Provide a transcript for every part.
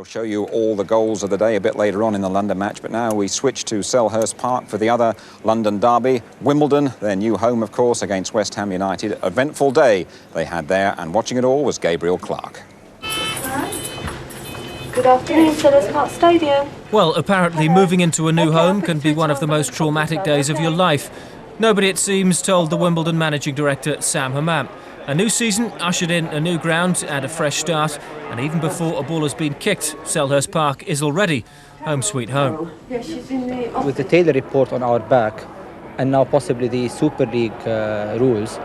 We'll show you all the goals of the day a bit later on in the London match, but now we switch to Selhurst Park for the other London derby. Wimbledon, their new home, of course, against West Ham United. Eventful day they had there, and watching it all was Gabriel Clark. Good afternoon, Selhurst Park Stadium. Well, apparently moving into a new home can be one of the most traumatic days of your life. Nobody, it seems, told the Wimbledon managing director Sam Hammam. A new season ushered in a new ground and a fresh start, and even before a ball has been kicked, Selhurst Park is already home sweet home. With the Taylor report on our back, and now possibly the Super League rules,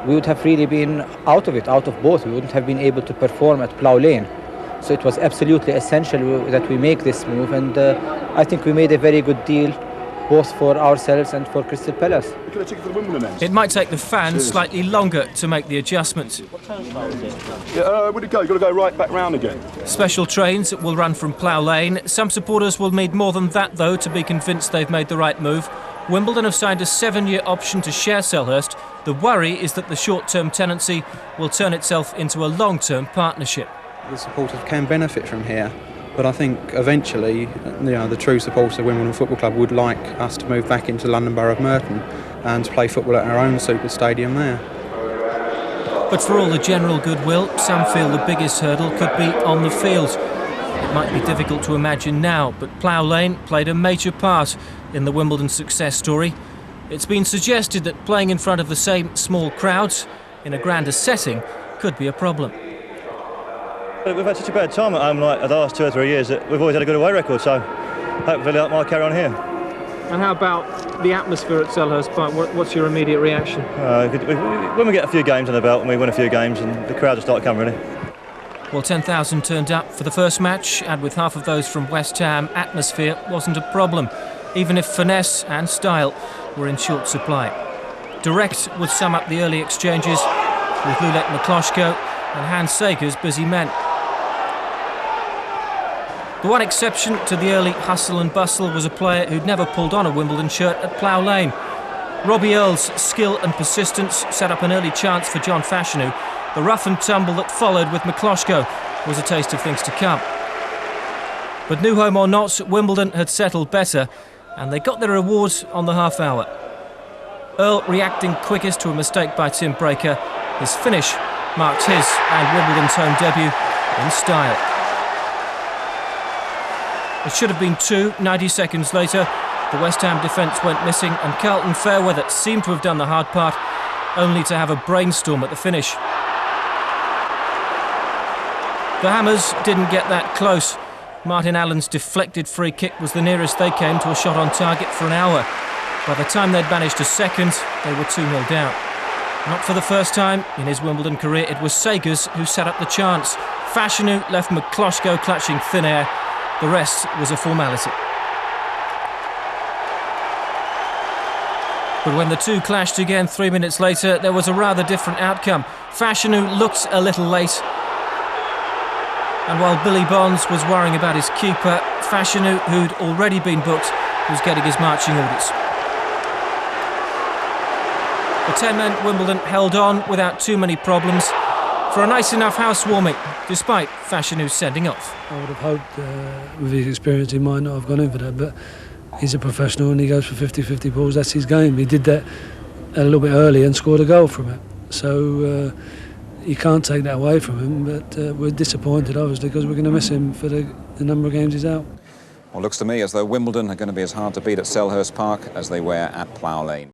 we would have really been out of both. We wouldn't have been able to perform at Plough Lane. So it was absolutely essential that we make this move, and I think we made a very good deal, both for ourselves and for Crystal Palace. It might take the fans slightly longer to make the adjustments. Where'd it go? You've got to go right back round again. Special trains will run from Plough Lane. Some supporters will need more than that, though, to be convinced they've made the right move. Wimbledon have signed a 7-year option to share Selhurst. The worry is that the short-term tenancy will turn itself into a long-term partnership. The supporters can benefit from here, but I think eventually, the true supporters of Wimbledon Football Club would like us to move back into London Borough of Merton and to play football at our own super stadium there. But for all the general goodwill, some feel the biggest hurdle could be on the field. It might be difficult to imagine now, but Plough Lane played a major part in the Wimbledon success story. It's been suggested that playing in front of the same small crowds in a grander setting could be a problem. We've had such a bad time at home like the last 2 or 3 years that we've always had a good away record, so hopefully that might carry on here. And how about the atmosphere at Selhurst Park? What's your immediate reaction? When we get a few games on the belt and we win a few games, and the crowd will start coming, really. Well, 10,000 turned up for the first match, and with half of those from West Ham, atmosphere wasn't a problem, even if finesse and style were in short supply. Direct would sum up the early exchanges, with Lulet Mikloshko and Hans Sager's busy men. The one exception to the early hustle and bustle was a player who'd never pulled on a Wimbledon shirt at Plough Lane. Robbie Earle's skill and persistence set up an early chance for John Fashanu. The rough and tumble that followed with Mikloshko was a taste of things to come. But new home or not, Wimbledon had settled better, and they got their rewards on the half hour. Earle reacting quickest to a mistake by Tim Breaker. His finish marked his and Wimbledon's home debut in style. It should have been 2. 90 seconds later, the West Ham defence went missing, and Carlton Fairweather seemed to have done the hard part, only to have a brainstorm at the finish. The Hammers didn't get that close. Martin Allen's deflected free kick was the nearest they came to a shot on target for an hour. By the time they'd managed a second, they were 2-0 down. Not for the first time in his Wimbledon career, it was Sagers who set up the chance. Fashanu left Mikloshko clutching thin air. The rest was a formality. But when the two clashed again 3 minutes later, there was a rather different outcome. Fashanu looked a little late. And while Billy Bonds was worrying about his keeper, Fashanu, who'd already been booked, was getting his marching orders. The 10-men Wimbledon held on without too many problems for a nice enough housewarming, despite Fashanu's sending off. I would have hoped with his experience he might not have gone in for that, but he's a professional and he goes for 50-50 balls. That's his game. He did that a little bit early and scored a goal from it. So you can't take that away from him, but we're disappointed obviously because we're going to miss him for the number of games he's out. Well, looks to me as though Wimbledon are going to be as hard to beat at Selhurst Park as they were at Plough Lane.